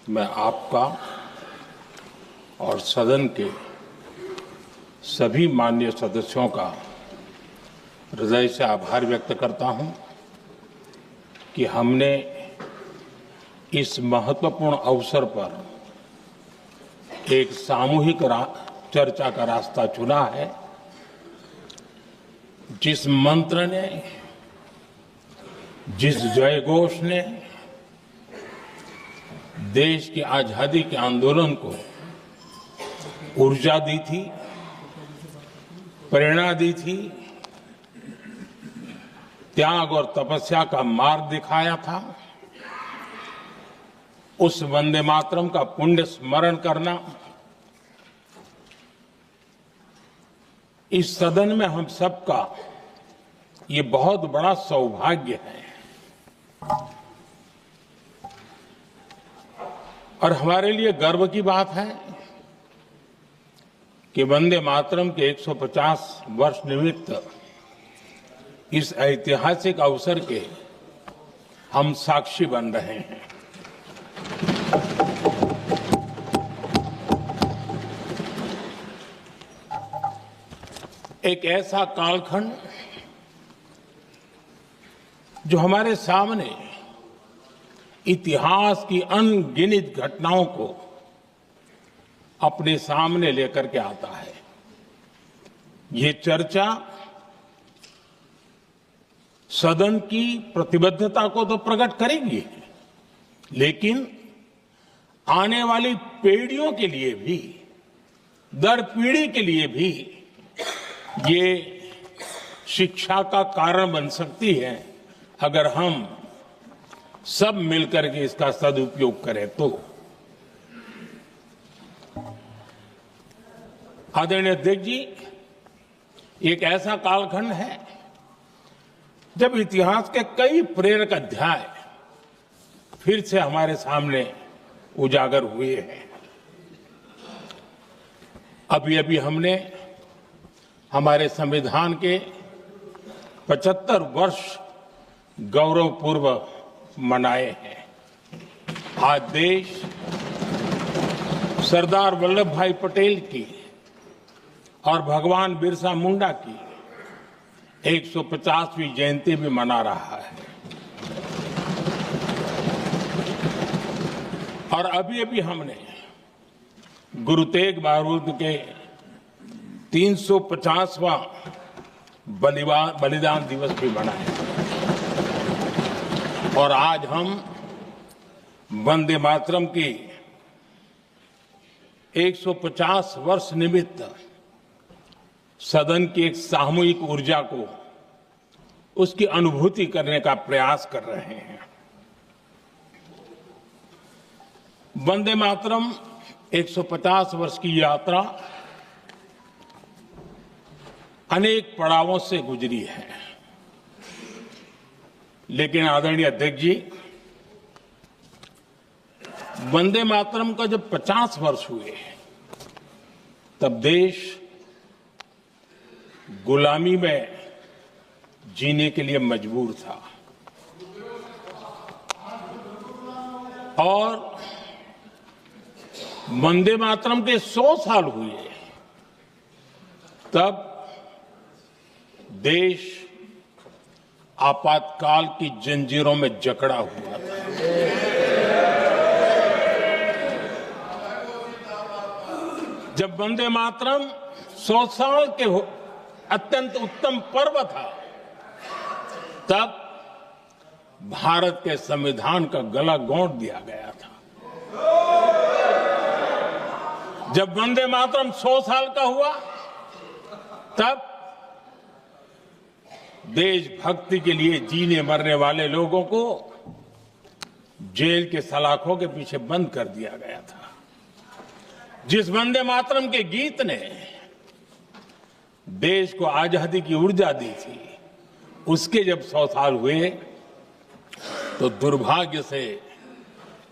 मैं आपका और सदन के सभी माननीय सदस्यों का हृदय से आभार व्यक्त करता हूं कि हमने इस महत्वपूर्ण अवसर पर एक सामूहिक चर्चा का रास्ता चुना है। जिस मंत्र ने, जिस जयघोष ने देश की आजादी के आंदोलन को ऊर्जा दी थी, प्रेरणा दी थी, त्याग और तपस्या का मार्ग दिखाया था, उस वंदे मातरम का पुण्य स्मरण करना इस सदन में हम सबका ये बहुत बड़ा सौभाग्य है। और हमारे लिए गर्व की बात है कि वंदे मातरम के 150 वर्ष निमित्त इस ऐतिहासिक अवसर के हम साक्षी बन रहे हैं। एक ऐसा कालखंड जो हमारे सामने इतिहास की अनगिनत घटनाओं को अपने सामने लेकर के आता है। ये चर्चा सदन की प्रतिबद्धता को तो प्रकट करेगी, लेकिन आने वाली पीढ़ियों के लिए भी, दर पीढ़ी के लिए भी ये शिक्षा का कारण बन सकती है अगर हम सब मिलकर के इसका सदुपयोग करें तो। आदरणीय अध्यक्ष जी, एक ऐसा कालखंड है जब इतिहास के कई प्रेरक अध्याय फिर से हमारे सामने उजागर हुए हैं। अभी अभी हमने हमारे संविधान के 75 वर्ष गौरवपूर्व मनाए हैं। आज देश सरदार वल्लभ भाई पटेल की और भगवान बिरसा मुंडा की 150वीं जयंती भी मना रहा है। और अभी अभी हमने गुरु तेग बहादुर के 350वां बलिदान दिवस भी मनाया। और आज हम वंदे मातरम की 150 वर्ष निमित्त सदन की एक सामूहिक ऊर्जा को, उसकी अनुभूति करने का प्रयास कर रहे हैं। वंदे मातरम 150 वर्ष की यात्रा अनेक पड़ावों से गुजरी है, लेकिन आदरणीय अध्यक्ष जी, वंदे मातरम का जब 50 वर्ष हुए तब देश गुलामी में जीने के लिए मजबूर था। और वंदे मातरम के 100 साल हुए तब देश आपातकाल की जंजीरों में जकड़ा हुआ था। जब वंदे मातरम 100 साल के अत्यंत उत्तम पर्व था, तब भारत के संविधान का गला घोंट दिया गया था। जब वंदे मातरम 100 साल का हुआ, तब देशभक्ति के लिए जीने मरने वाले लोगों को जेल के सलाखों के पीछे बंद कर दिया गया था। जिस वंदे मातरम के गीत ने देश को आजादी की ऊर्जा दी थी, उसके जब 100 साल हुए तो दुर्भाग्य से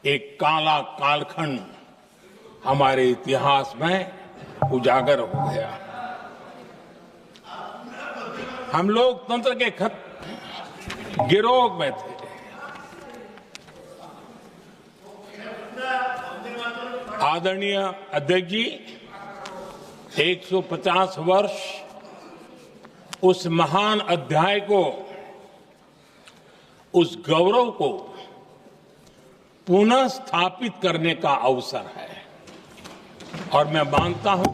एक काला कालखंड हमारे इतिहास में उजागर हो गया। हम लोकतंत्र के गिरोह में थे। आदरणीय अध्यक्ष जी, 150 वर्ष उस महान अध्याय को, उस गौरव को पुनः स्थापित करने का अवसर है और मैं मानता हूं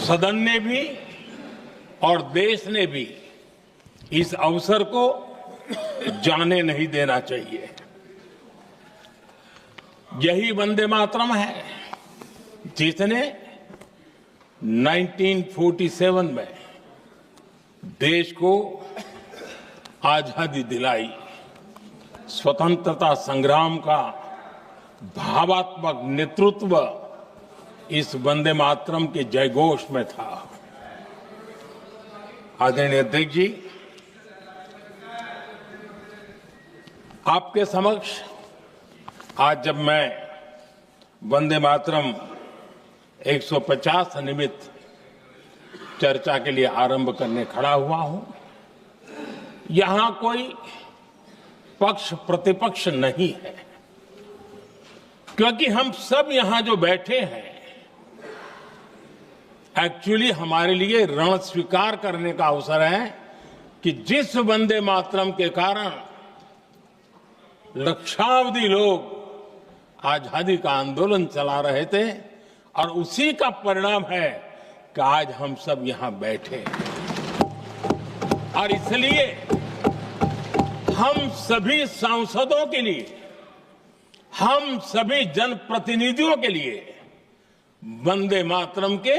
सदन ने भी और देश ने भी इस अवसर को जाने नहीं देना चाहिए। यही वंदे मातरम है जिसने 1947 में देश को आजादी दिलाई। स्वतंत्रता संग्राम का भावात्मक नेतृत्व इस वंदे मातरम के जयघोष में था। आदरणीय अध्यक्ष जी, आपके समक्ष आज जब मैं वंदे मातरम 150 निमित्त चर्चा के लिए आरंभ करने खड़ा हुआ हूं, यहां कोई पक्ष प्रतिपक्ष नहीं है, क्योंकि हम सब यहां जो बैठे हैं एक्चुअली हमारे लिए रण स्वीकार करने का अवसर है कि जिस वंदे मातरम के कारण लक्षावधि लोग आजादी का आंदोलन चला रहे थे और उसी का परिणाम है कि आज हम सब यहां बैठे और इसलिए हम सभी सांसदों के लिए, हम सभी जनप्रतिनिधियों के लिए वंदे मातरम के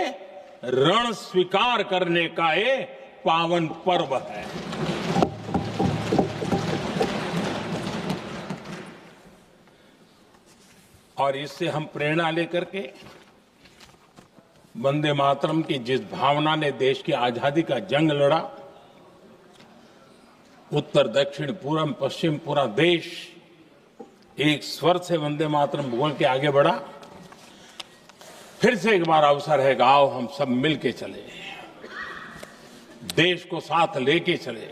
रण स्वीकार करने का ये पावन पर्व है। और इससे हम प्रेरणा लेकर के वंदे मातरम की जिस भावना ने देश की आजादी का जंग लड़ा, उत्तर दक्षिण पूर्व पश्चिम पूरा देश एक स्वर से वंदे मातरम बोल के आगे बढ़ा। फिर से एक बार अवसर है, आओ हम सब मिल के चले, देश को साथ लेके चले।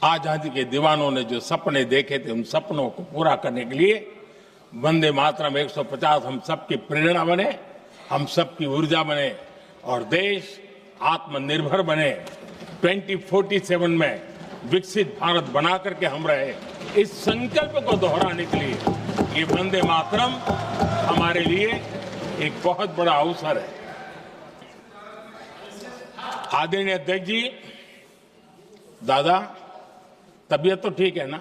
आजादी के दीवानों ने जो सपने देखे थे उन सपनों को पूरा करने के लिए वंदे मातरम 150 हम सबकी प्रेरणा बने, हम सबकी ऊर्जा बने और देश आत्मनिर्भर बने। 2047 में विकसित भारत बना करके हम रहे, इस संकल्प को दोहराने के लिए ये वंदे मातरम हमारे लिए एक बहुत बड़ा अवसर है। आदरणीय अध्यक्ष जी, दादा तबीयत तो ठीक है ना?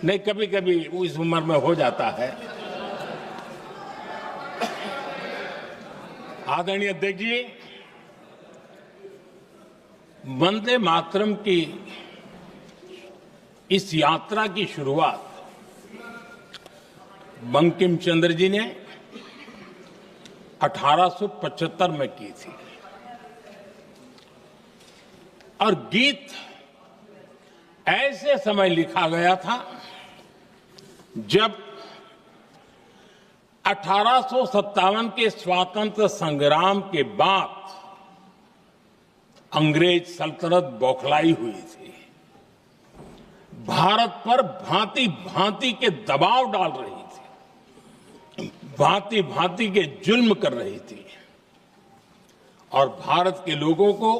नहीं, कभी कभी इस उम्र में हो जाता है। आदरणीय अध्यक्ष जी, वंदे मातरम की इस यात्रा की शुरुआत बंकिम चंद्र जी ने 1875 में की थी और गीत ऐसे समय लिखा गया था जब 1857 के स्वातंत्र संग्राम के बाद अंग्रेज सल्तनत बौखलाई हुई थी, भारत पर भांति भांति के दबाव डाल रही थी, भांति भांति के जुल्म कर रही थी और भारत के लोगों को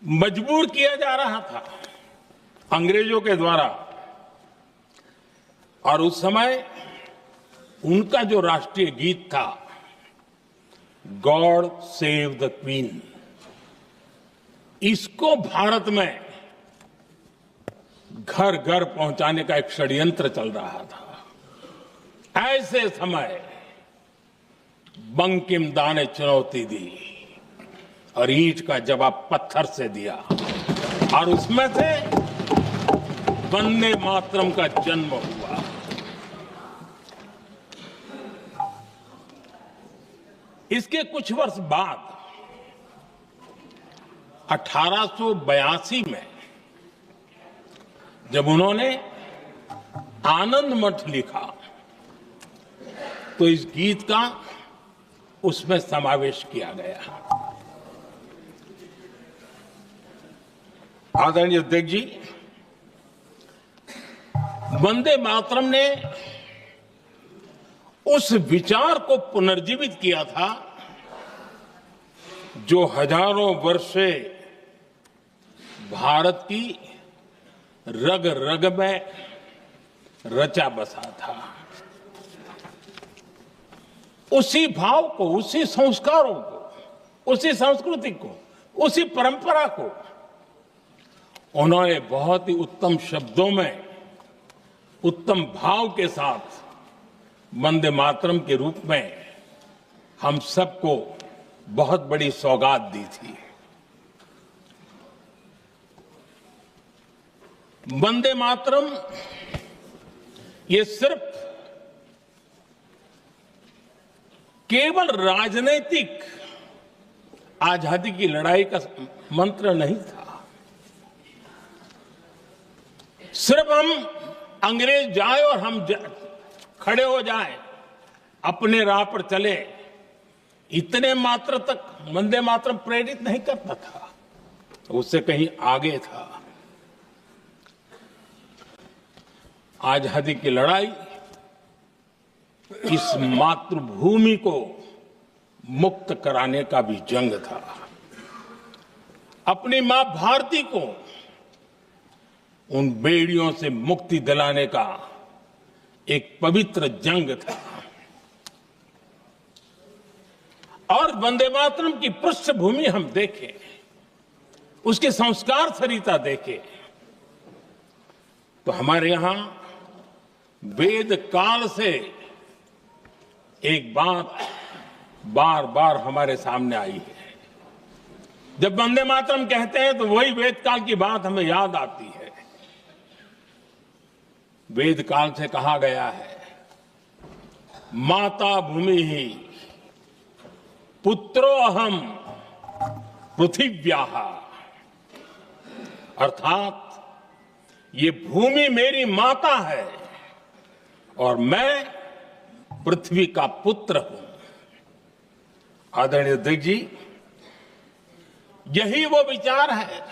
मजबूर किया जा रहा था अंग्रेजों के द्वारा। और उस समय उनका जो राष्ट्रीय गीत था, गॉड सेव द क्वीन, इसको भारत में घर घर पहुंचाने का एक षड्यंत्र चल रहा था। ऐसे समय बंकिम दा ने चुनौती दी और ईंट का जवाब पत्थर से दिया और उसमें से वंदे मातरम का जन्म हुआ। इसके कुछ वर्ष बाद 1882 में जब उन्होंने आनंद मठ लिखा तो इस गीत का उसमें समावेश किया गया। आदरणीय अध्यक्ष जी, वंदे मातरम ने उस विचार को पुनर्जीवित किया था जो हजारों वर्ष से भारत की रग रग में रचा बसा था। उसी भाव को, उसी संस्कारों को, उसी संस्कृति को, उसी परंपरा को उन्होंने बहुत ही उत्तम शब्दों में, उत्तम भाव के साथ वंदे मातरम के रूप में हम सबको बहुत बड़ी सौगात दी थी। वंदे मातरम ये सिर्फ केवल राजनीतिक आजादी की लड़ाई का मंत्र नहीं था। सिर्फ हम अंग्रेज जाए और हम खड़े हो जाएं, अपने राह पर चले, इतने मात्र तक वंदे मातरम प्रेरित नहीं करता था, उससे कहीं आगे था। आजादी की लड़ाई इस मातृभूमि को मुक्त कराने का भी जंग था। अपनी मां भारती को उन बेड़ियों से मुक्ति दिलाने का एक पवित्र जंग था। और वंदे मातरम की पृष्ठभूमि हम देखें, उसके संस्कार सरिता देखें, तो हमारे यहां वेद काल से एक बात बार बार हमारे सामने आई है। जब वंदे मातरम कहते हैं तो वही वेद काल की बात हमें याद आती है। वेद काल से कहा गया है, माता भूमि ही पुत्रो अहम पृथिव्याः, अर्थात ये भूमि मेरी माता है और मैं पृथ्वी का पुत्र हूं। आदरणीय अध्यक्ष जी, यही वो विचार है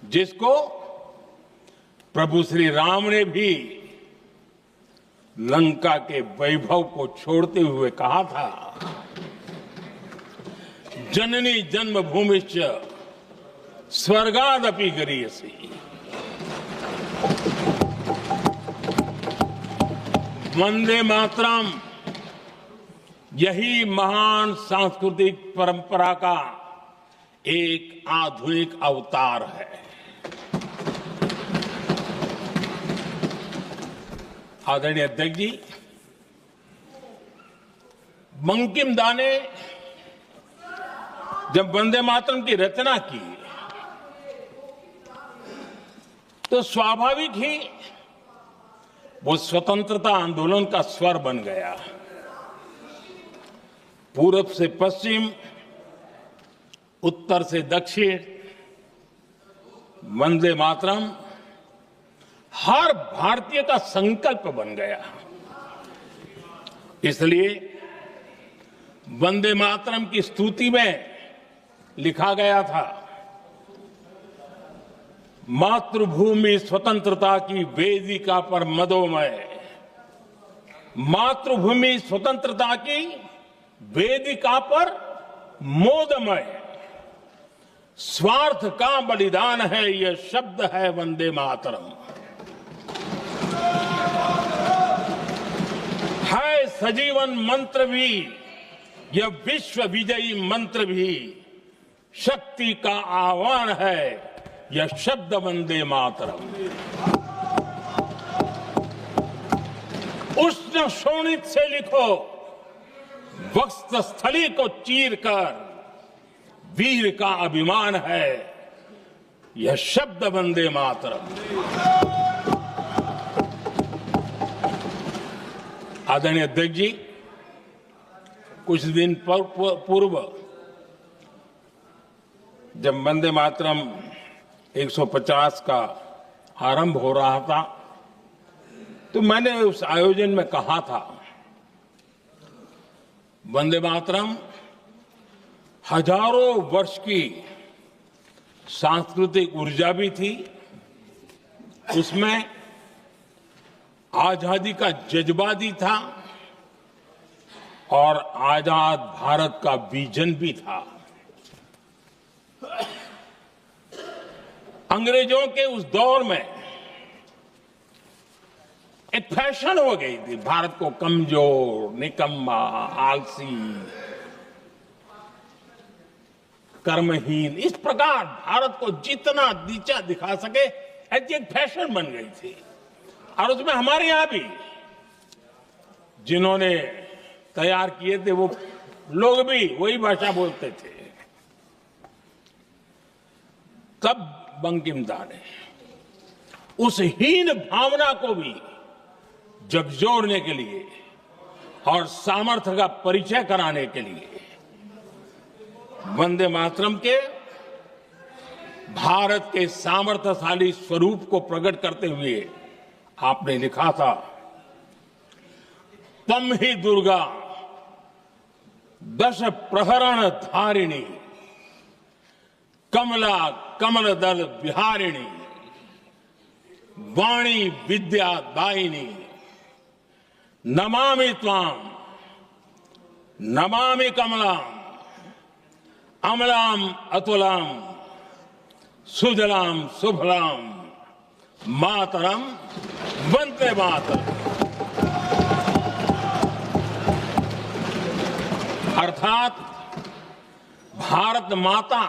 जिसको प्रभु श्री राम ने भी लंका के वैभव को छोड़ते हुए कहा था, जननी जन्मभूमिश्च स्वर्गादपि गरीयसी। वंदे मातरम यही महान सांस्कृतिक परंपरा का एक आधुनिक अवतार है। आदरणीय अध्यक्ष जी, बंकिम दा ने जब वंदे मातरम की रचना की तो स्वाभाविक ही वो स्वतंत्रता आंदोलन का स्वर बन गया। पूरब से पश्चिम, उत्तर से दक्षिण, वंदे मातरम हर भारतीय का संकल्प बन गया। इसलिए वंदे मातरम की स्तुति में लिखा गया था, मातृभूमि स्वतंत्रता की वेदिका पर मदोमय, मातृभूमि स्वतंत्रता की वेदिका पर मोदमय, स्वार्थ का बलिदान है यह शब्द है वंदे मातरम। है सजीवन मंत्र भी यह विश्व विजयी मंत्र भी, शक्ति का आह्वान है यह शब्द वंदे मातरम। उष्ण शोणित से लिखो, वक्ष स्थली को चीर कर, वीर का अभिमान है यह शब्द वंदे मातरम। आदरणीय अध्यक्ष जी, कुछ दिन पूर्व जब वंदे मातरम 150 का आरंभ हो रहा था तो मैंने उस आयोजन में कहा था, वंदे मातरम हजारों वर्ष की सांस्कृतिक ऊर्जा भी थी, उसमें आजादी का जज्बा भी था और आजाद भारत का विजन भी था। अंग्रेजों के उस दौर में एक फैशन हो गई थी भारत को कमजोर, निकम्मा, आलसी, कर्महीन, इस प्रकार भारत को जितना नीचा दिखा सके ऐसी एक फैशन बन गई थी। और उसमें हमारे यहां भी जिन्होंने तैयार किए थे वो लोग भी वही भाषा बोलते थे। तब बंकिम दा ने उस हीन भावना को भी झकझोरने के लिए और सामर्थ्य का परिचय कराने के लिए वंदे मातरम के भारत के सामर्थ्यशाली स्वरूप को प्रकट करते हुए आपने लिखा था, तम ही दुर्गा दश प्रहरण धारिणी, कमला कमल दल विहारिणी, वाणी विद्या दायिनी, नमामि त्वाम नमामि कमलाम, अमलाम अतुलाम, सुजलाम सुफलाम, मातरम वंदे मातरम। अर्थात भारत माता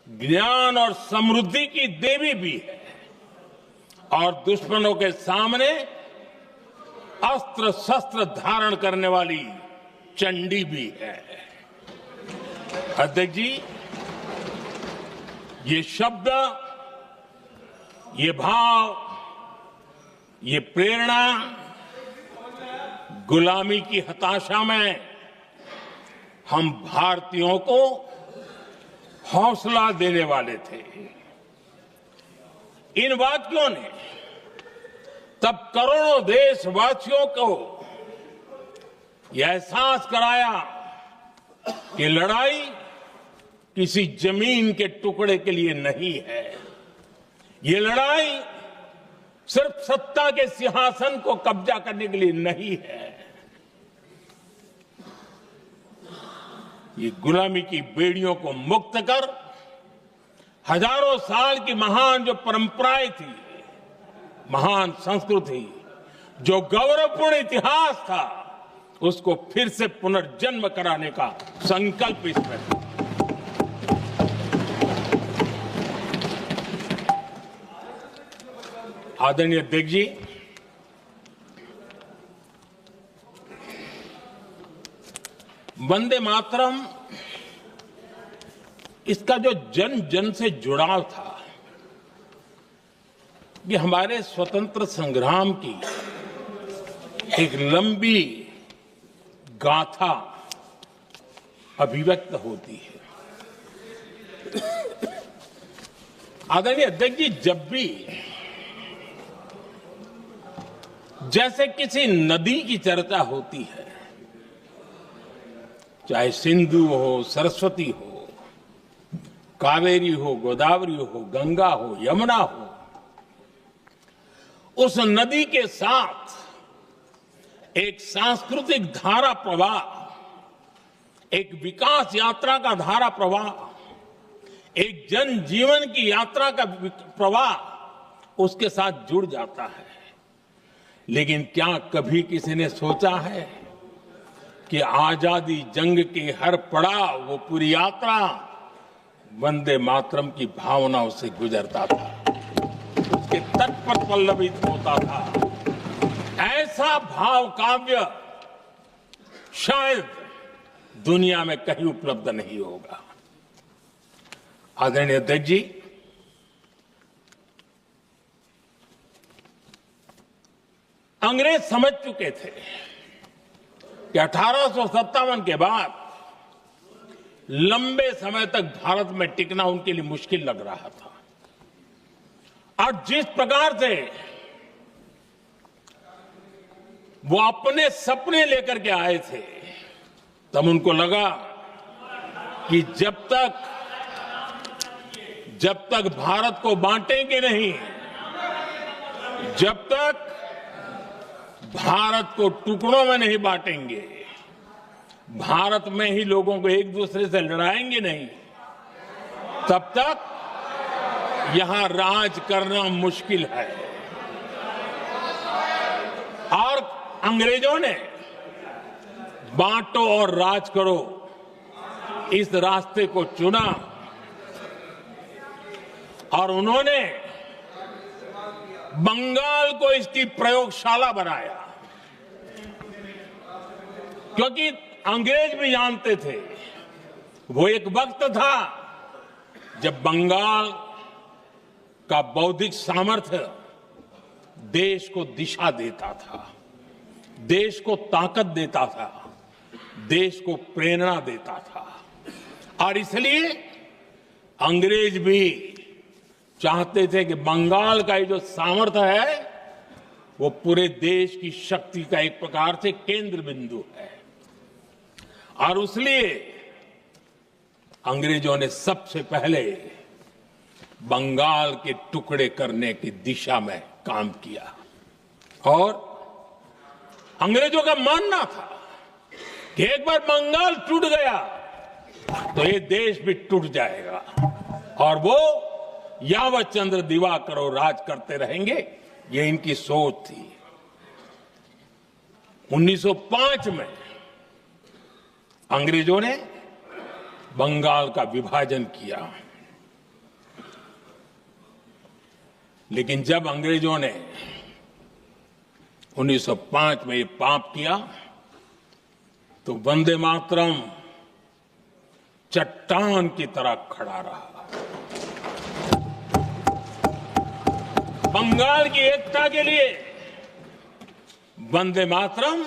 ज्ञान और समृद्धि की देवी भी है और दुश्मनों के सामने अस्त्र शस्त्र धारण करने वाली चंडी भी है। अध्यक्ष जी, ये शब्द, ये भाव, ये प्रेरणा गुलामी की हताशा में हम भारतीयों को हौसला देने वाले थे। इन वाक्यों ने तब करोड़ों देशवासियों को यह एहसास कराया कि लड़ाई किसी जमीन के टुकड़े के लिए नहीं है। ये लड़ाई सिर्फ सत्ता के सिंहासन को कब्जा करने के लिए नहीं है। ये गुलामी की बेड़ियों को मुक्त कर हजारों साल की महान जो परंपराएं थी, महान संस्कृति, जो गौरवपूर्ण इतिहास था, उसको फिर से पुनर्जन्म कराने का संकल्प इसमें था। आदरणीय अध्यक्ष जी, वंदे मातरम, इसका जो जन जन से जुड़ाव था, ये हमारे स्वतंत्र संग्राम की एक लंबी गाथा अभिव्यक्त होती है। आदरणीय अध्यक्ष जी, जब भी जैसे किसी नदी की चर्चा होती है, चाहे सिंधु हो, सरस्वती हो, कावेरी हो, गोदावरी हो, गंगा हो, यमुना हो, उस नदी के साथ एक सांस्कृतिक धारा प्रवाह, एक विकास यात्रा का धारा प्रवाह, एक जन जीवन की यात्रा का प्रवाह उसके साथ जुड़ जाता है। लेकिन क्या कभी किसी ने सोचा है कि आजादी जंग के हर पड़ाव, वो पूरी यात्रा वंदे मातरम की भावनाओं से गुजरता था, उसके तट पर पल्लवित होता था। ऐसा भाव काव्य शायद दुनिया में कहीं उपलब्ध नहीं होगा। आदरणीय अध्यक्ष जी, अंग्रेज समझ चुके थे कि 1857 के बाद लंबे समय तक भारत में टिकना उनके लिए मुश्किल लग रहा था। और जिस प्रकार से वो अपने सपने लेकर के आए थे, तब उनको लगा कि जब तक भारत को बांटेंगे नहीं, जब तक भारत को टुकड़ों में नहीं बांटेंगे, भारत में ही लोगों को एक दूसरे से लड़ाएंगे नहीं, तब तक यहां राज करना मुश्किल है। और अंग्रेजों ने बांटो और राज करो इस रास्ते को चुना और उन्होंने बंगाल को इसकी प्रयोगशाला बनाया, क्योंकि अंग्रेज भी जानते थे वो एक वक्त था जब बंगाल का बौद्धिक सामर्थ्य देश को दिशा देता था, देश को ताकत देता था, देश को प्रेरणा देता था। और इसलिए अंग्रेज भी चाहते थे कि बंगाल का ये जो सामर्थ्य है वो पूरे देश की शक्ति का एक प्रकार से केंद्र बिंदु है। और इसलिए अंग्रेजों ने सबसे पहले बंगाल के टुकड़े करने की दिशा में काम किया और अंग्रेजों का मानना था कि एक बार बंगाल टूट गया तो ये देश भी टूट जाएगा और वो यावत चंद्र दिवाकरो राज करते रहेंगे, ये इनकी सोच थी। 1905 में अंग्रेजों ने बंगाल का विभाजन किया, लेकिन जब अंग्रेजों ने 1905 में ये पाप किया तो वंदे मातरम चट्टान की तरह खड़ा रहा। बंगाल की एकता के लिए वंदे मातरम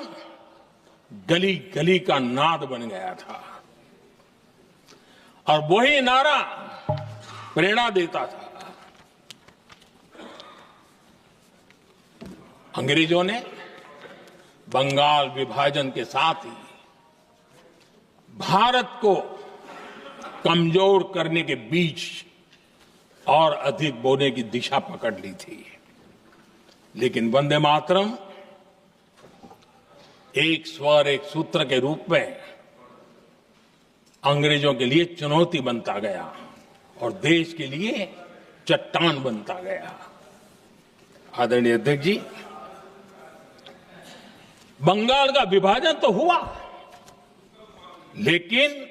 गली गली का नाद बन गया था और वही नारा प्रेरणा देता था। अंग्रेजों ने बंगाल विभाजन के साथ ही भारत को कमजोर करने के बीच और अधिक बोने की दिशा पकड़ ली थी, लेकिन वंदे मातरम एक स्वर एक सूत्र के रूप में अंग्रेजों के लिए चुनौती बनता गया और देश के लिए चट्टान बनता गया। आदरणीय अध्यक्ष जी, बंगाल का विभाजन तो हुआ, लेकिन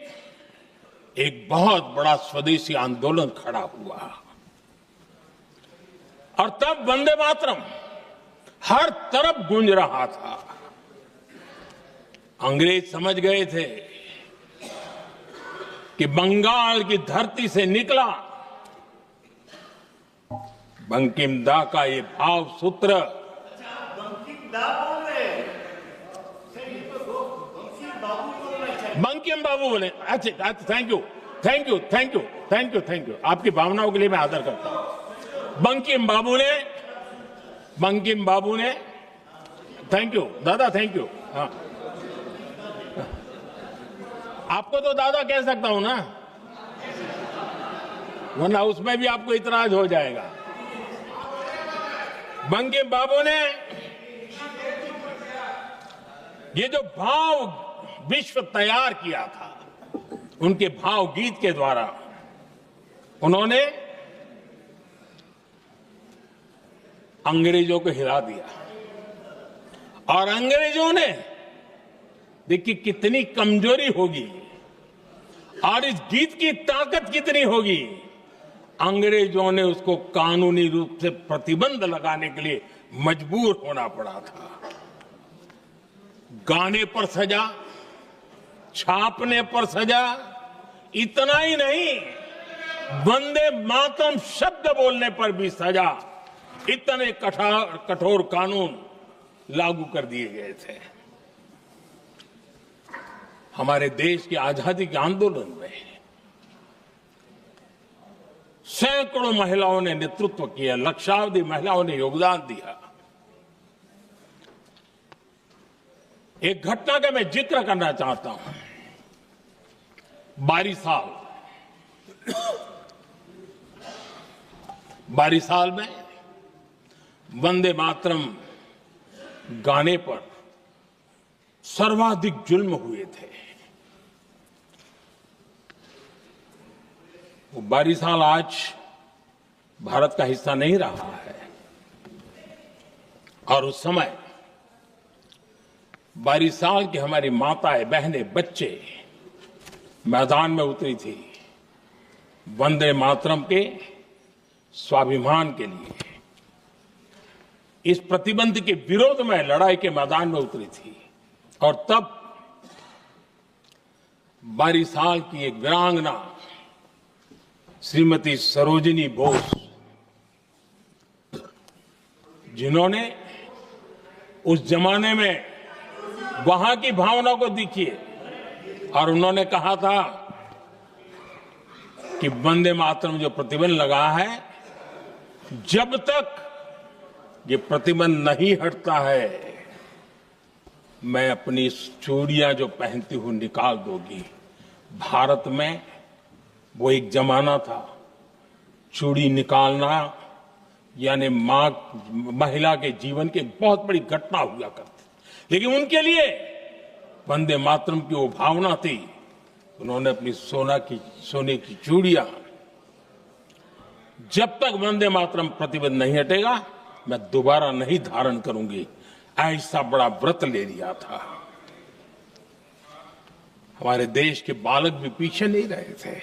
एक बहुत बड़ा स्वदेशी आंदोलन खड़ा हुआ और तब वंदे मातरम हर तरफ गूंज रहा था। अंग्रेज समझ गए थे कि बंगाल की धरती से निकला बंकिम दा का ये भाव सूत्र बंकिम बाबू बोले। अच्छा, thank you thank you thank you thank you thank you, आपकी भावनाओं के लिए मैं आदर करता हूं। बंकिम बाबू ने थैंक यू दादा, थैंक यू। हाँ, आपको तो दादा कह सकता हूं ना, वरना उसमें भी आपको इतराज हो जाएगा। बंकिम बाबू ने ये जो भाव विश्व तैयार किया था, उनके भाव गीत के द्वारा उन्होंने अंग्रेजों को हिला दिया और अंग्रेजों ने देखिए कितनी कमजोरी होगी और इस गीत की ताकत कितनी होगी। अंग्रेजों ने उसको कानूनी रूप से प्रतिबंध लगाने के लिए मजबूर होना पड़ा था। गाने पर सजा, छापने पर सजा, इतना ही नहीं वंदे मातरम शब्द बोलने पर भी सजा, इतने कठोर कानून लागू कर दिए गए थे। हमारे देश की आजादी के आंदोलन में सैकड़ों महिलाओं ने नेतृत्व किया, लक्षावधि महिलाओं ने योगदान दिया। एक घटना का मैं जिक्र करना चाहता हूं। 22 साल में वंदे मातरम गाने पर सर्वाधिक जुल्म हुए थे। वो बारिसाल आज भारत का हिस्सा नहीं रहा है और उस समय बारिसाल की हमारी माताएं, बहनें, बच्चे मैदान में उतरी थी वंदे मातरम के स्वाभिमान के लिए। इस प्रतिबंध के विरोध में लड़ाई के मैदान में उतरी थी और तब बारिसाल की एक वीरांगना श्रीमती सरोजिनी बोस, जिन्होंने उस जमाने में वहां की भावना को देखिए और उन्होंने कहा था कि वंदे मातरम जो प्रतिबंध लगा है, जब तक ये प्रतिबंध नहीं हटता है मैं अपनी चूड़ियां जो पहनती हूं निकाल दोगी। भारत में वो एक जमाना था, चूड़ी निकालना यानी महिला के जीवन की बहुत बड़ी घटना हुआ करती, लेकिन उनके लिए वंदे मातरम की वो भावना थी। उन्होंने अपनी सोने की चूड़ियां, जब तक वंदे मातरम प्रतिबंध नहीं हटेगा मैं दोबारा नहीं धारण करूंगी, ऐसा बड़ा व्रत ले लिया था। हमारे देश के बालक भी पीछे नहीं रहे थे।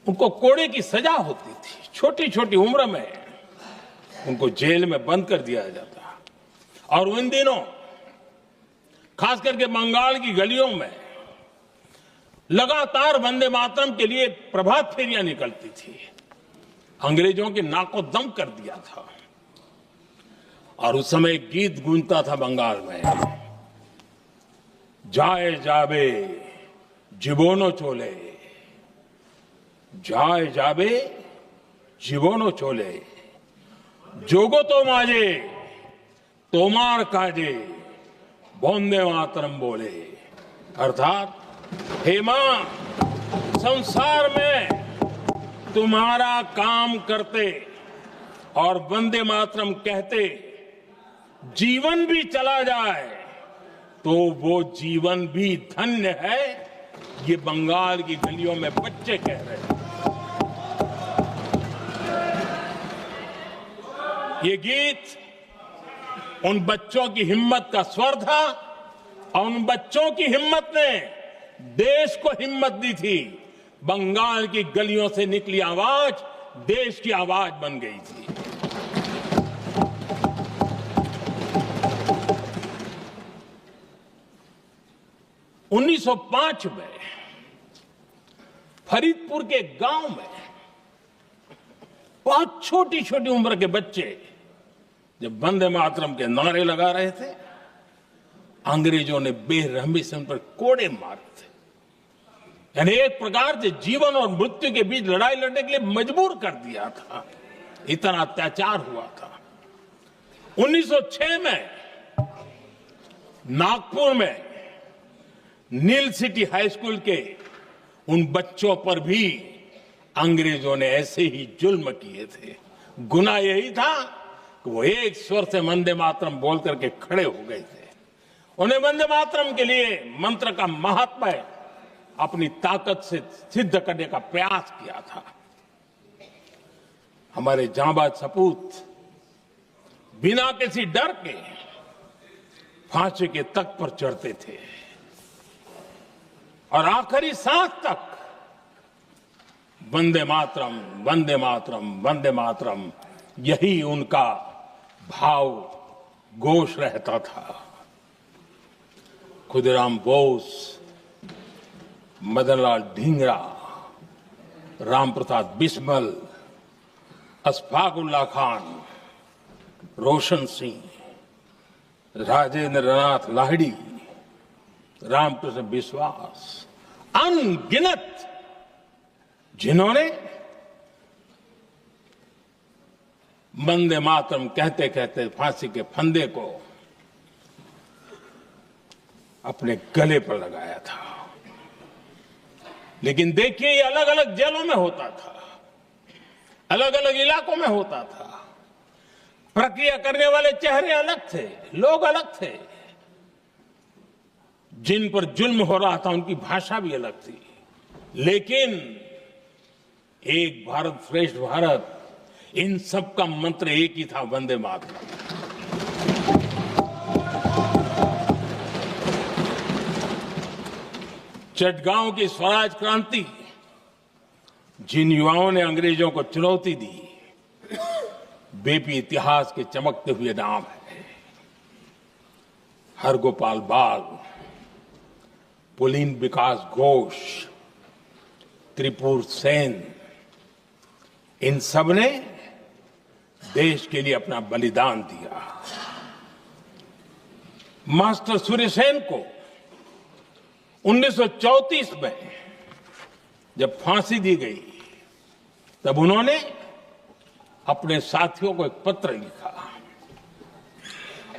उनको कोड़े की सजा होती थी, छोटी छोटी उम्र में उनको जेल में बंद कर दिया जाता। और उन दिनों खास करके बंगाल की गलियों में लगातार वंदे मातरम के लिए प्रभात फेरियां निकलती थी। अंग्रेजों के नाको दम कर दिया था। और उस समय गीत गूंजता था बंगाल में, जाए जाबे जीवोनो चोले, जाए जाबे जीवोनो चोले, जोगो तो माजे तोमार काजे वंदे मातरम बोले। अर्थात हे मां, संसार में तुम्हारा काम करते और वंदे मातरम कहते जीवन भी चला जाए तो वो जीवन भी धन्य है। ये बंगाल की गलियों में बच्चे कह रहे हैं। ये गीत उन बच्चों की हिम्मत का स्वर था और उन बच्चों की हिम्मत ने देश को हिम्मत दी थी। बंगाल की गलियों से निकली आवाज देश की आवाज बन गई थी। उन्नीस 1905 में फरीदपुर के गांव में बहुत छोटी छोटी उम्र के बच्चे जब वंदे मातरम के नारे लगा रहे थे, अंग्रेजों ने बेरहमी से उन पर कोड़े मारे थे। यानी एक प्रकार से जीवन और मृत्यु के बीच लड़ाई लड़ने के लिए मजबूर कर दिया था। इतना अत्याचार हुआ था। 1906 में नागपुर में नील सिटी हाई स्कूल के उन बच्चों पर भी अंग्रेजों ने ऐसे ही जुल्म किए थे। गुनाह यही था कि वो एक स्वर से वंदे मातरम बोल करके खड़े हो गए थे। उन्हें वंदे मातरम के लिए मंत्र का महात्म्य अपनी ताकत से सिद्ध करने का प्रयास किया था। हमारे जांबाज सपूत बिना किसी डर के फांसी के तख्त पर चढ़ते थे और आखिरी सांस तक वंदे मातरम, वंदे मातरम, वंदे मातरम, यही उनका भाव घोष रहता था। खुदीराम बोस, मदनलाल ढींगरा, राम प्रसाद बिस्मल, अशफाक उल्लाह खान, रोशन सिंह, राजेंद्र नाथ लाहिड़ी, रामकृष्ण विश्वास, अनगिनत जिन्होंने वंदे मातरम कहते कहते फांसी के फंदे को अपने गले पर लगाया था। लेकिन देखिए, ये अलग अलग जेलों में होता था, अलग अलग इलाकों में होता था। प्रक्रिया करने वाले चेहरे अलग थे, लोग अलग थे, जिन पर जुल्म हो रहा था उनकी भाषा भी अलग थी, लेकिन एक भारत श्रेष्ठ भारत, इन सब का मंत्र एक ही था, वंदे मातरम। चटगांव की स्वराज क्रांति, जिन युवाओं ने अंग्रेजों को चुनौती दी, वे भी इतिहास के चमकते हुए नाम है। हरगोपाल बाग, पुलिन विकास घोष, त्रिपुर सेन, इन सब ने देश के लिए अपना बलिदान दिया। मास्टर सूर्यसेन को 1934 में जब फांसी दी गई, तब उन्होंने अपने साथियों को एक पत्र लिखा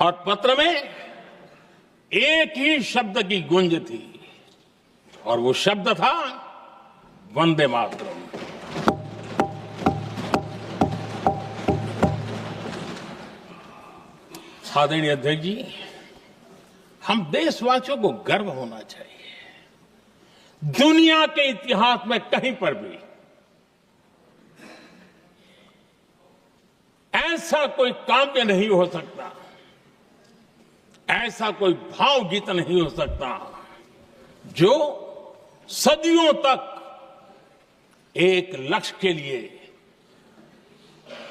और पत्र में एक ही शब्द की गूंज थी और वो शब्द था वंदे मातरम। आदरणीय अध्यक्ष जी, हम देशवासियों को गर्व होना चाहिए। दुनिया के इतिहास में कहीं पर भी ऐसा कोई काव्य नहीं हो सकता, ऐसा कोई भावगीत नहीं हो सकता जो सदियों तक एक लक्ष्य के लिए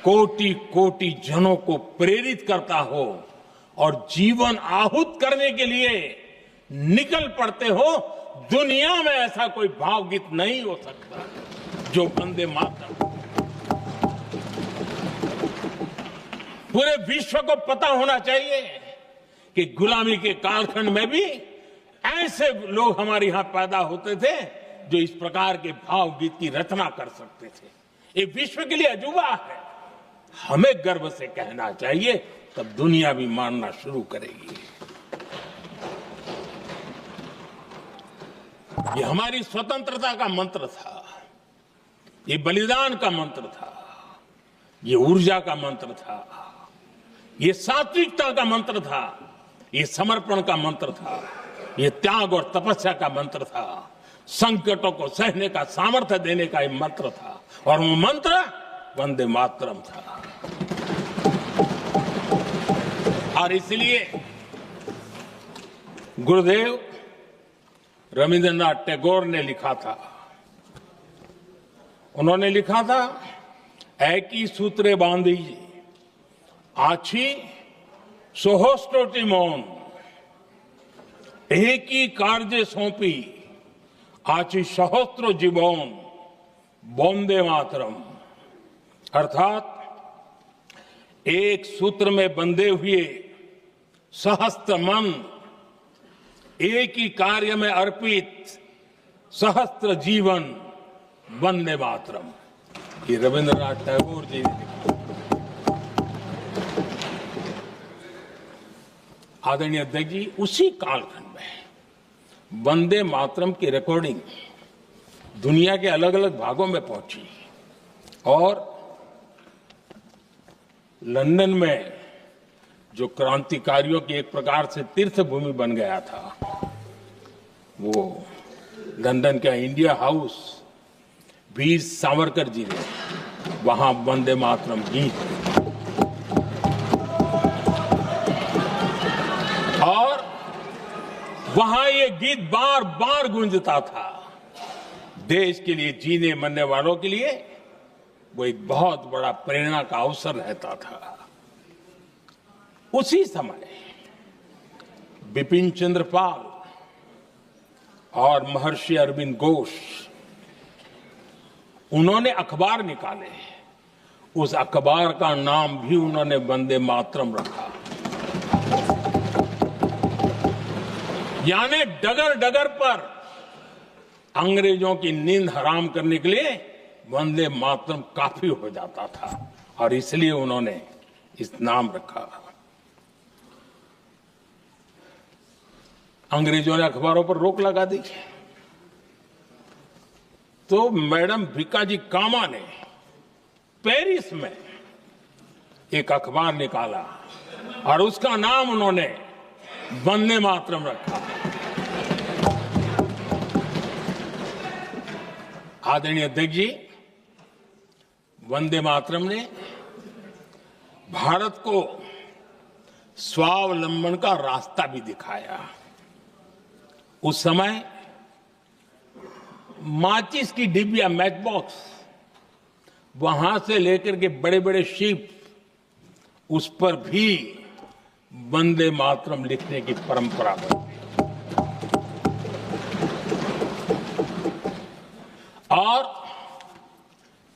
कोटि कोटि जनों को प्रेरित करता हो और जीवन आहूत करने के लिए निकल पड़ते हो। दुनिया में ऐसा कोई भावगीत नहीं हो सकता जो वंदे मातरम। पूरे विश्व को पता होना चाहिए कि गुलामी के कालखंड में भी ऐसे लोग हमारे यहां पैदा होते थे जो इस प्रकार के भावगीत की रचना कर सकते थे। ये विश्व के लिए अजूबा है, हमें गर्व से कहना चाहिए, तब दुनिया भी मानना शुरू करेगी। ये हमारी स्वतंत्रता का मंत्र था, ये बलिदान का मंत्र था, ये ऊर्जा का मंत्र था, ये सात्विकता का मंत्र था, ये समर्पण का मंत्र था, ये त्याग और तपस्या का मंत्र था, संकटों को सहने का सामर्थ्य देने का ये मंत्र था, और वो मंत्र वंदे मातरम था। और इसलिए गुरुदेव रविंद्रनाथ टैगोर ने लिखा था, उन्होंने लिखा था, एकी सूत्रे बांधी आछी सोहोस्टोटी मौन, एकी कार्य सौंपी आछी सहस्त्रो जीवन, वंदे मातरम। अर्थात एक सूत्र में बंधे हुए सहस्त्र मन, एक ही कार्य में अर्पित सहस्त्र जीवन, वंदे मातरम। ये रविंद्रनाथ टैगोर जी ने लिखा। आदरणीय अध्यक्ष जी, उसी कालखंड में वंदे मातरम की रिकॉर्डिंग दुनिया के अलग अलग भागों में पहुंची और लंदन में जो क्रांतिकारियों की एक प्रकार से तीर्थ भूमि बन गया था, वो लंदन का इंडिया हाउस, वीर सावरकर जी ने वहां वंदे मातरम गीत, और वहां ये गीत बार बार गूंजता था। देश के लिए जीने मरने वालों के लिए वो एक बहुत बड़ा प्रेरणा का अवसर रहता था। उसी समय बिपिन चंद्र पाल और महर्षि अरविंद घोष, उन्होंने अखबार निकाले, उस अखबार का नाम भी उन्होंने वंदे मातरम रखा। यानी डगर डगर पर अंग्रेजों की नींद हराम करने के लिए वंदे मातरम काफी हो जाता था, और इसलिए उन्होंने इस नाम रखा। अंग्रेजों ने अखबारों पर रोक लगा दी, तो मैडम भिकाजी कामा ने पेरिस में एक अखबार निकाला और उसका नाम उन्होंने वंदे मातरम रखा। आदरणीय अध्यक्ष जी, वंदे मातरम ने भारत को स्वावलंबन का रास्ता भी दिखाया। उस समय माचिस की डिबिया, मैच बॉक्स, वहां से लेकर के बड़े बड़े शिप, उस पर भी वंदे मातरम लिखने की परंपरा बनी और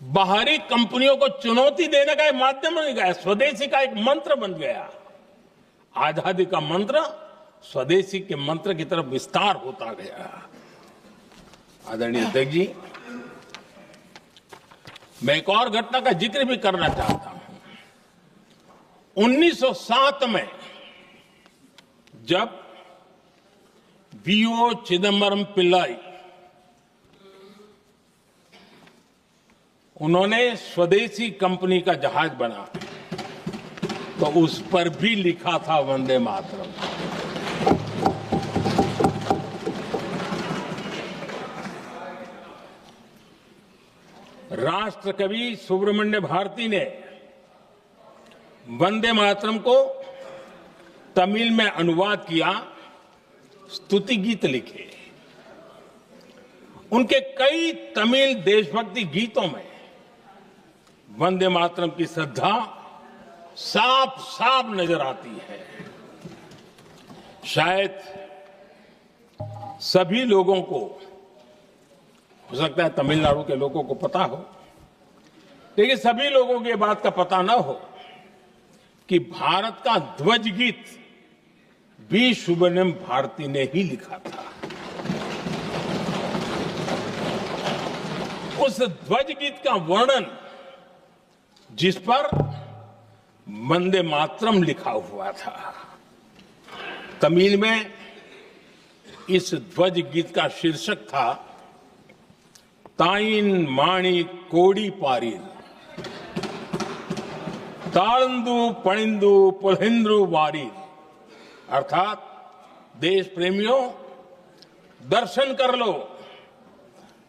बाहरी कंपनियों को चुनौती देने का एक माध्यम बन गया, स्वदेशी का एक मंत्र बन गया। आजादी का मंत्र स्वदेशी के मंत्र की तरफ विस्तार होता गया। आदरणीय अध्यक्ष जी, मैं एक और घटना का जिक्र भी करना चाहता हूं। 1907 में जब वीओ चिदम्बरम पिल्लाई उन्होंने स्वदेशी कंपनी का जहाज बना तो उस पर भी लिखा था वंदे मातरम। राष्ट्र कवि सुब्रमण्य भारती ने वंदे मातरम को तमिल में अनुवाद किया, स्तुति गीत लिखे। उनके कई तमिल देशभक्ति गीतों में वंदे मातरम की श्रद्धा साफ साफ नजर आती है। शायद सभी लोगों को, हो सकता है तमिलनाडु के लोगों को पता हो, लेकिन सभी लोगों को ये बात का पता न हो कि भारत का ध्वज गीत वी सुब्रमण्यम भारती ने ही लिखा था। उस ध्वज गीत का वर्णन, जिस पर वंदे मातरम लिखा हुआ था, तमिल में इस ध्वज गीत का शीर्षक था ताइन माणी कोड़ी पारिल, तालंदु पणिंदु पुलहिंद्रु वारिल। अर्थात देश प्रेमियों, दर्शन कर लो,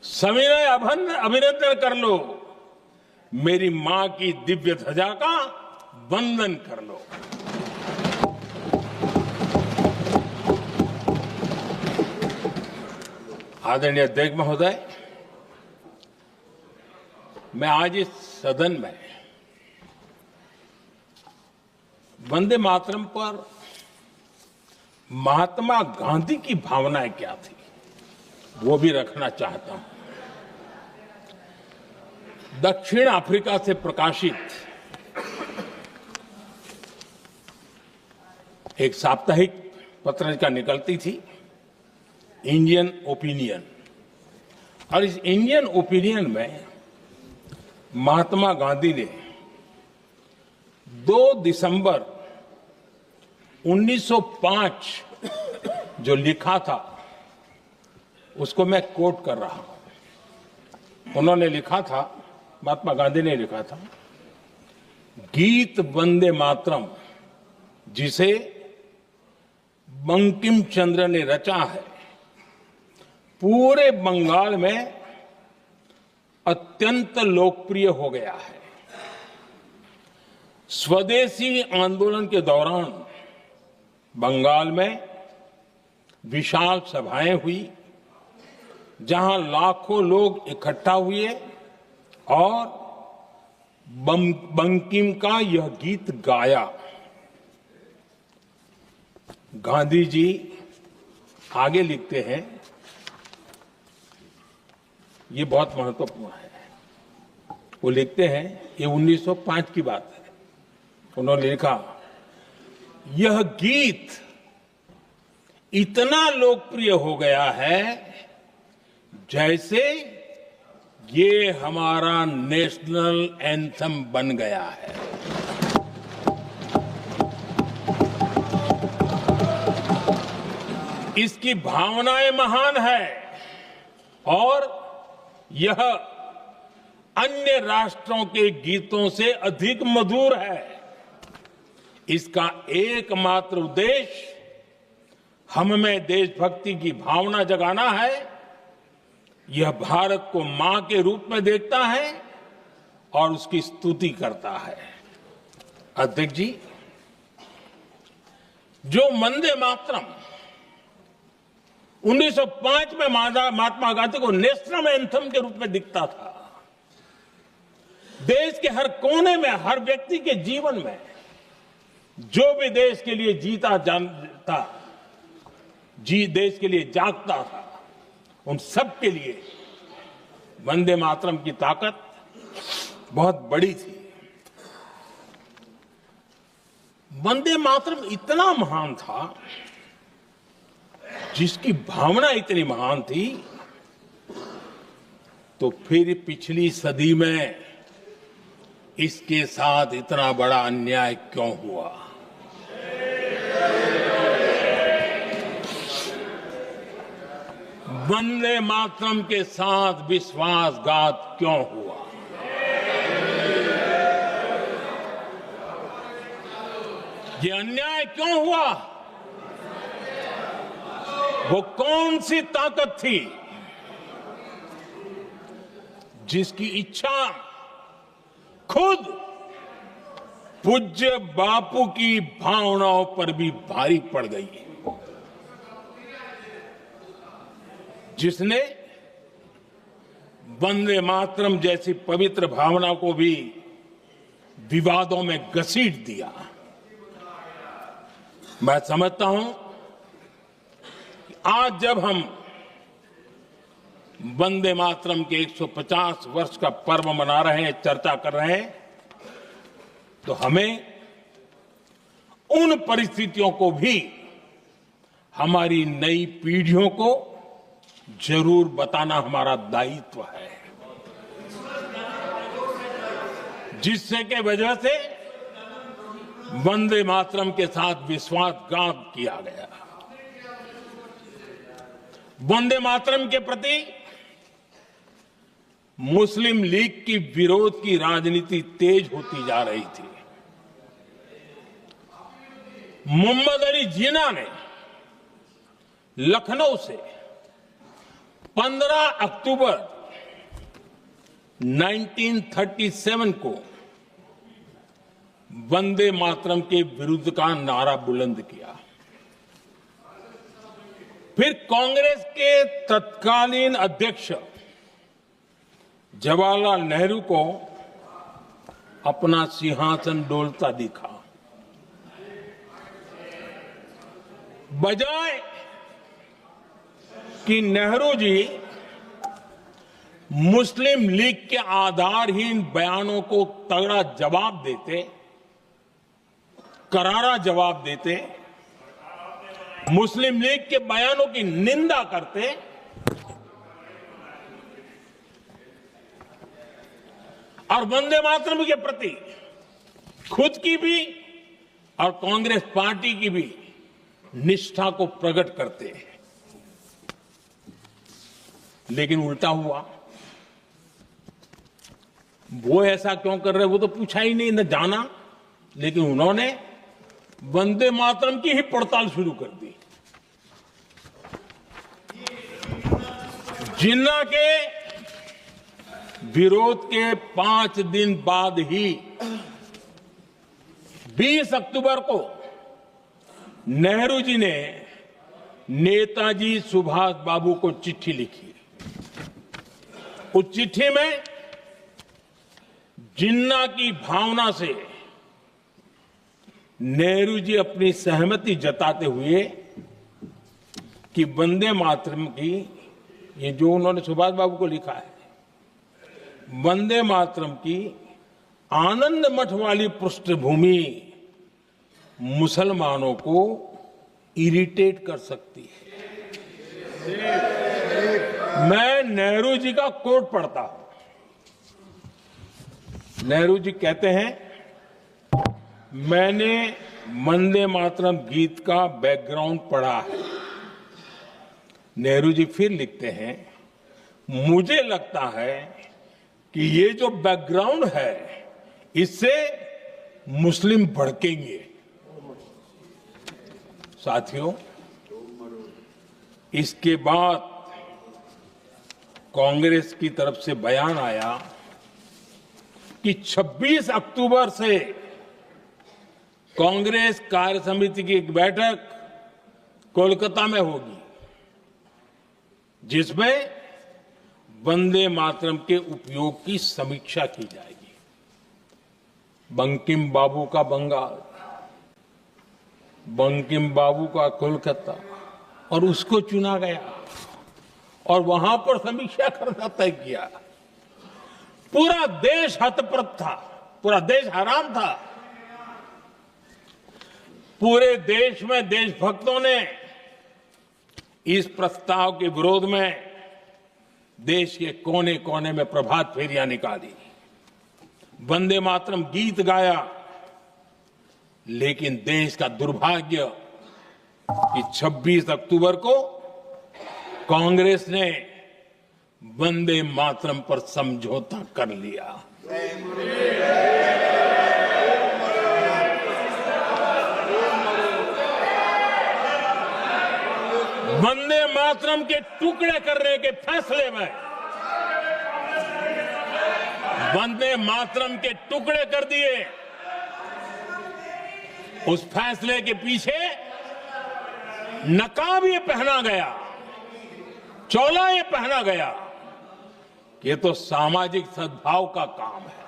सविनय अभिनंदन कर लो, मेरी मां की दिव्य ध्वजा का वंदन कर लो। आदरणीय अध्यक्ष महोदय, मैं आज इस सदन में वंदे मातरम पर महात्मा गांधी की भावनाएं क्या थी वो भी रखना चाहता हूं। दक्षिण अफ्रीका से प्रकाशित एक साप्ताहिक पत्रिका निकलती थी, इंडियन ओपिनियन, और इस इंडियन ओपिनियन में महात्मा गांधी ने 2 दिसंबर 1905 जो लिखा था उसको मैं कोट कर रहा हूं। उन्होंने लिखा था, महात्मा गांधी ने लिखा था, गीत वंदे मातरम जिसे बंकिम चंद्र ने रचा है, पूरे बंगाल में अत्यंत लोकप्रिय हो गया है। स्वदेशी आंदोलन के दौरान बंगाल में विशाल सभाएं हुई, जहां लाखों लोग इकट्ठा हुए और बंकिम का यह गीत गाया। गांधी जी आगे लिखते हैं, ये बहुत महत्वपूर्ण है। वो लिखते हैं, ये 1905 की बात है, उन्होंने लिखा, यह गीत इतना लोकप्रिय हो गया है जैसे ये हमारा नेशनल एंथम बन गया है। इसकी भावनाएं महान है और यह अन्य राष्ट्रों के गीतों से अधिक मधुर है। इसका एकमात्र उद्देश्य हम में देशभक्ति की भावना जगाना है। यह भारत को मां के रूप में देखता है और उसकी स्तुति करता है। अध्यक्ष जी, जो वंदे मातरम 1905 में महात्मा गांधी को नेशनल एंथम के रूप में दिखता था, देश के हर कोने में, हर व्यक्ति के जीवन में जो भी देश के लिए जीता जानता, देश के लिए जागता था, उन सब के लिए वंदे मातरम की ताकत बहुत बड़ी थी। वंदे मातरम इतना महान था, जिसकी भावना इतनी महान थी, तो फिर पिछली सदी में इसके साथ इतना बड़ा अन्याय क्यों हुआ? वंदे मातरम के साथ विश्वासघात क्यों हुआ? ये अन्याय क्यों हुआ? वो कौन सी ताकत थी जिसकी इच्छा खुद पूज्य बापू की भावनाओं पर भी भारी पड़ गई, जिसने वंदे मातरम जैसी पवित्र भावना को भी विवादों में घसीट दिया? मैं समझता हूं कि आज जब हम वंदे मातरम के 150 वर्ष का पर्व मना रहे हैं, चर्चा कर रहे हैं, तो हमें उन परिस्थितियों को भी हमारी नई पीढ़ियों को जरूर बताना हमारा दायित्व है, जिससे के वजह से वंदे मातरम के साथ विश्वासघात किया गया। वंदे मातरम के प्रति मुस्लिम लीग की विरोध की राजनीति तेज होती जा रही थी। मोहम्मद अली जिन्ना ने लखनऊ से 15 अक्टूबर 1937 को वंदे मातरम के विरुद्ध का नारा बुलंद किया। फिर कांग्रेस के तत्कालीन अध्यक्ष जवाहरलाल नेहरू को अपना सिंहासन डोलता दिखा। बजाय कि नेहरू जी मुस्लिम लीग के आधारहीन बयानों को तगड़ा जवाब देते, करारा जवाब देते, मुस्लिम लीग के बयानों की निंदा करते, और वंदे मातरम के प्रति खुद की भी और कांग्रेस पार्टी की भी निष्ठा को प्रकट करते हैं। लेकिन उल्टा हुआ। वो ऐसा क्यों कर रहे, वो तो पूछा ही नहीं, न जाना, लेकिन उन्होंने वंदे मातरम की ही पड़ताल शुरू कर दी। जिन्ना के विरोध के 5 दिन बाद ही 20 अक्टूबर को नेहरू जी ने नेताजी सुभाष बाबू को चिट्ठी लिखी। उस चिट्ठी में जिन्ना की भावना से नेहरू जी अपनी सहमति जताते हुए कि वंदे मातरम की, ये जो उन्होंने सुभाष बाबू को लिखा है, वंदे मातरम की आनंद मठ वाली पृष्ठभूमि मुसलमानों को इरिटेट कर सकती है। मैं नेहरू जी का कोट पढ़ता हूं। नेहरू जी कहते हैं, मैंने वंदे मातरम गीत का बैकग्राउंड पढ़ा है। नेहरू जी फिर लिखते हैं, मुझे लगता है कि ये जो बैकग्राउंड है, इससे मुस्लिम भड़केंगे। साथियों, इसके बाद कांग्रेस की तरफ से बयान आया कि 26 अक्टूबर से कांग्रेस कार्य समिति की एक बैठक कोलकाता में होगी, जिसमें वंदे मातरम के उपयोग की समीक्षा की जाएगी। बंकिम बाबू का बंगाल, बंकिम बाबू का कोलकाता, और उसको चुना गया और वहां पर समीक्षा करना तय किया। पूरा देश हतप्रभ था, पूरा देश हैरान था। पूरे देश में देशभक्तों ने इस प्रस्ताव के विरोध में देश के कोने कोने में प्रभात फेरियां निकाली, वंदे मातरम गीत गाया। लेकिन देश का दुर्भाग्य कि 26 अक्टूबर को कांग्रेस ने वंदे मातरम पर समझौता कर लिया। वंदे मातरम के टुकड़े करने के फैसले में वंदे मातरम के टुकड़े कर दिए। उस फैसले के पीछे नकाब ये पहना गया, चोला ये पहना गया कि ये तो सामाजिक सद्भाव का काम है।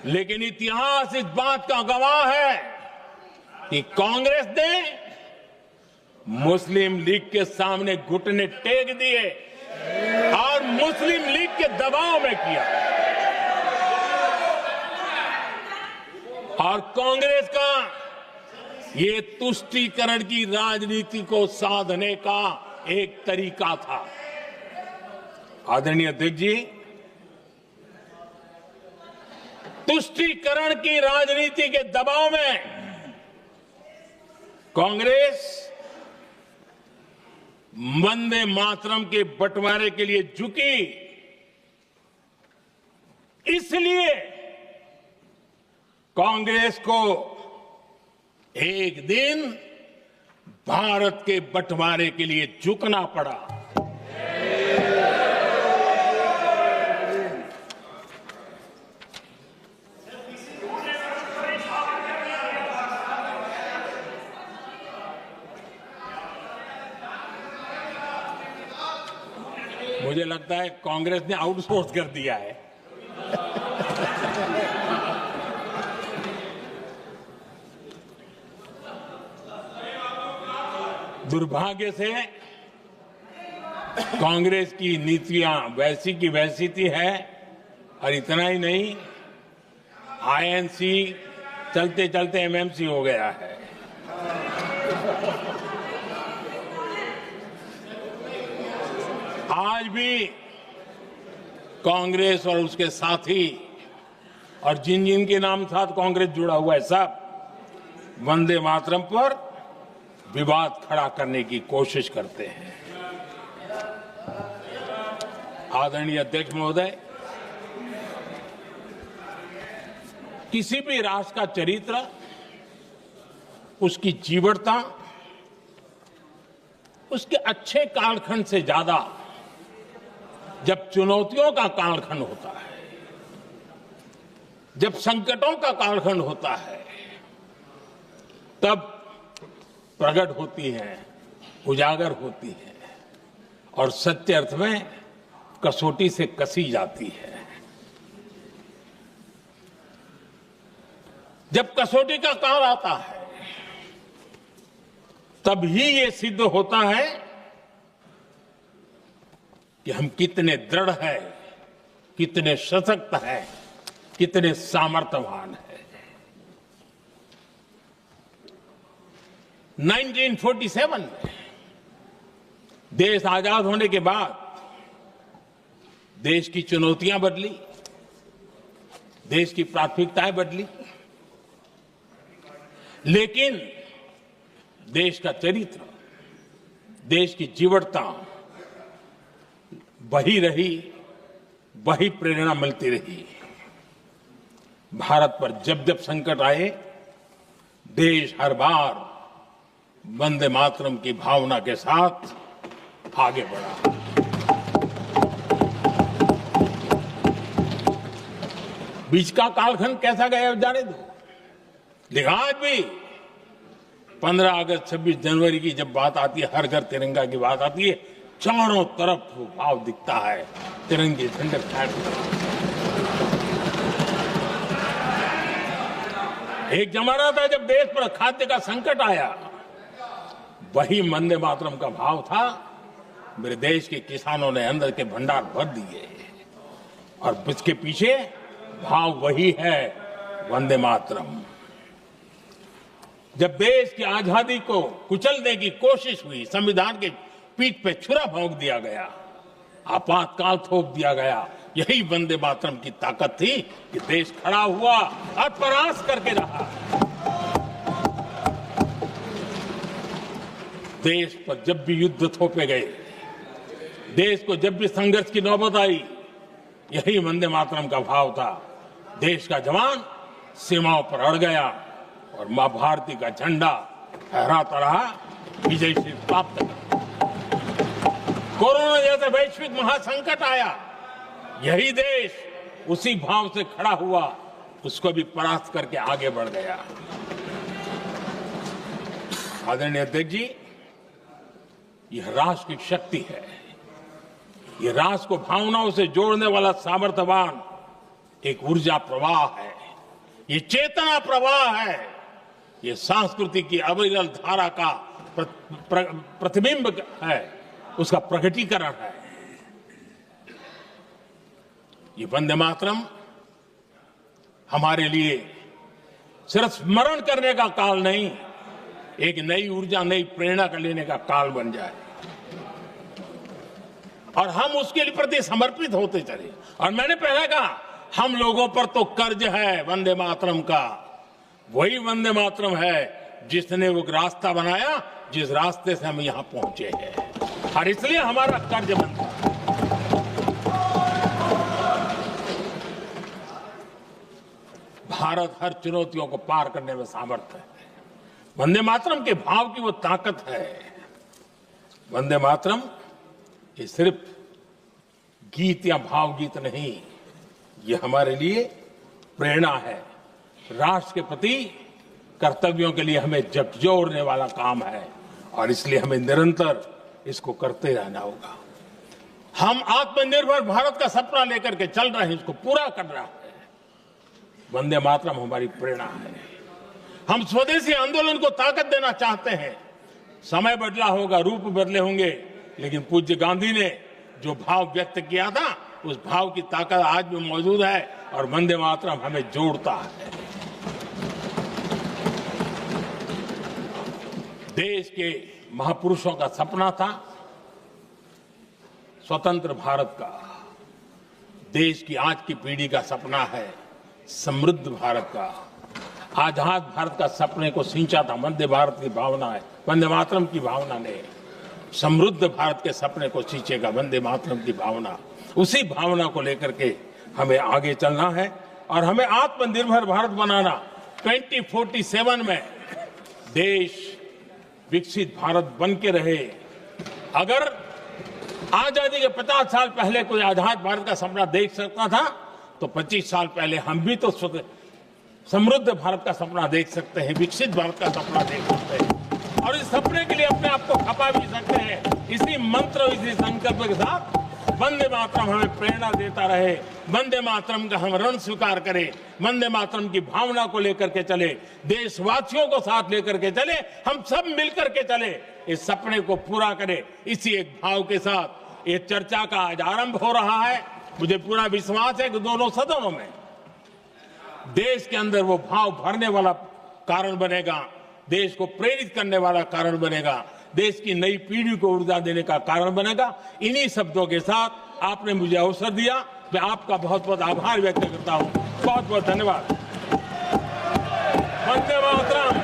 लेकिन इतिहास इस बात का गवाह है कि कांग्रेस ने मुस्लिम लीग के सामने घुटने टेक दिए और मुस्लिम लीग के दबाव में किया। और कांग्रेस का ये तुष्टीकरण की राजनीति को साधने का एक तरीका था। आदरणीय अध्यक्ष जी, तुष्टीकरण की राजनीति के दबाव में कांग्रेस वंदे मातरम के बंटवारे के लिए झुकी। इसलिए कांग्रेस को एक दिन भारत के बंटवारे के लिए झुकना पड़ा। मुझे लगता है कांग्रेस ने आउटसोर्स कर दिया है। दुर्भाग्य से कांग्रेस की नीतियां वैसी की वैसी थी है, और इतना ही नहीं, आईएनसी चलते चलते एमएमसी हो गया है। आज भी कांग्रेस और उसके साथी और जिन जिन के नाम साथ कांग्रेस जुड़ा हुआ है, सब वंदे मातरम पर विवाद खड़ा करने की कोशिश करते हैं। आदरणीय अध्यक्ष महोदय, किसी भी राष्ट्र का चरित्र, उसकी जीवटता, उसके अच्छे कालखंड से ज्यादा जब चुनौतियों का कालखंड होता है, जब संकटों का कालखंड होता है, तब प्रकट होती है, उजागर होती है और सत्य अर्थ में कसौटी से कसी जाती है। जब कसौटी का काल आता है, तब ही ये सिद्ध होता है कि हम कितने दृढ़ हैं, कितने सशक्त हैं, कितने सामर्थ्यवान हैं। 1947 में देश आजाद होने के बाद देश की चुनौतियां बदली, देश की प्राथमिकताएं बदली, लेकिन देश का चरित्र, देश की जीवटता वही रही, वही प्रेरणा मिलती रही। भारत पर जब जब संकट आए, देश हर बार वंदे मातरम की भावना के साथ आगे बढ़ा। बीच का कालखंड कैसा गया जाने दो, लेकिन आज भी 15 अगस्त 26 जनवरी की जब बात आती है, हर घर तिरंगा की बात आती है, चारों तरफ भाव दिखता है तिरंगे झंडे फहराने। एक जमाना था जब देश पर खाद्य का संकट आया, वही वंदे मातरम का भाव था। मेरे देश के किसानों ने अंदर के भंडार भर दिए और इसके पीछे भाव वही है, वंदे मातरम। जब देश की आजादी को कुचलने की कोशिश हुई, संविधान के पीठ पे छुरा भोंक दिया गया, आपातकाल थोप दिया गया, यही वंदे मातरम की ताकत थी कि देश खड़ा हुआ और प्रयास करके रहा। देश पर जब भी युद्ध थोपे गए, देश को जब भी संघर्ष की नौबत आई, यही वंदे मातरम का भाव था। देश का जवान सीमाओं पर अड़ गया और मां भारती का झंडा फहराता रहा, विजय श्री प्राप्त कर। कोरोना जैसे वैश्विक महासंकट आया, यही देश उसी भाव से खड़ा हुआ, उसको भी परास्त करके आगे बढ़ गया। आदरणीय अध्यक्ष जी, यह राष्ट्र की शक्ति है, यह राष्ट्र को भावनाओं से जोड़ने वाला सामर्थ्यवान एक ऊर्जा प्रवाह है, ये चेतना प्रवाह है, ये संस्कृति की अविरल धारा का प्रतिबिंब है, उसका प्रकटीकरण है। ये वंदे मातरम हमारे लिए सिर्फ स्मरण करने का काल नहीं, एक नई ऊर्जा, नई प्रेरणा का लेने का काल बन जाए और हम उसके लिए प्रति समर्पित होते चले। और मैंने पहले कहा, हम लोगों पर तो कर्ज है वंदे मातरम का। वही वंदे मातरम है जिसने वो रास्ता बनाया, जिस रास्ते से हम यहां पहुंचे हैं, और इसलिए हमारा कर्ज बनता है। भारत हर चुनौतियों को पार करने में सामर्थ्य है। वंदे मातरम के भाव की वो ताकत है। वंदे मातरम ये सिर्फ गीत या भावगीत नहीं, ये हमारे लिए प्रेरणा है। राष्ट्र के प्रति कर्तव्यों के लिए हमें झकझोरने वाला काम है और इसलिए हमें निरंतर इसको करते रहना होगा। हम आत्मनिर्भर भारत का सपना लेकर के चल रहे हैं, इसको पूरा कर रहा है। वंदे मातरम हमारी प्रेरणा है। हम स्वदेशी आंदोलन को ताकत देना चाहते हैं। समय बदला होगा, रूप बदले होंगे, लेकिन पूज्य गांधी ने जो भाव व्यक्त किया था, उस भाव की ताकत आज भी मौजूद है और वंदे मातरम हमें जोड़ता है। देश के महापुरुषों का सपना था स्वतंत्र भारत का। देश की आज की पीढ़ी का सपना है समृद्ध भारत का। आजाद भारत का सपने को सिंचा था वंदे भारत की भावना है, वंदे मातरम की भावना ने। समृद्ध भारत के सपने को सिंचेगा वंदे मातरम की भावना। उसी भावना को लेकर के हमें आगे चलना है और हमें आत्मनिर्भर भारत बनाना। 2047 में देश विकसित भारत बन के रहे। अगर आजादी के 50 साल पहले कोई आजाद भारत का सपना देख सकता था, तो 25 साल पहले हम भी तो समृद्ध भारत का सपना देख सकते हैं, विकसित भारत का सपना देख सकते हैं और इस सपने के लिए अपने आप को खपा भी सकते हैं। इसी मंत्र, इसी संकल्प के साथ वंदे मातरम हमें प्रेरणा देता रहे। वंदे मातरम का हम ऋण स्वीकार करें, वंदे मातरम की भावना को लेकर के चले, देशवासियों को साथ लेकर के चले, हम सब मिलकर के चले, इस सपने को पूरा करें। इसी एक भाव के साथ ये चर्चा का आज आरंभ हो रहा है। मुझे पूरा विश्वास है कि दोनों सदनों में देश के अंदर वो भाव भरने वाला कारण बनेगा, देश को प्रेरित करने वाला कारण बनेगा, देश की नई पीढ़ी को ऊर्जा देने का कारण बनेगा। इन्हीं शब्दों के साथ आपने मुझे अवसर दिया, मैं आपका बहुत बहुत आभार व्यक्त करता हूं। बहुत बहुत धन्यवाद। वंदे मातरम।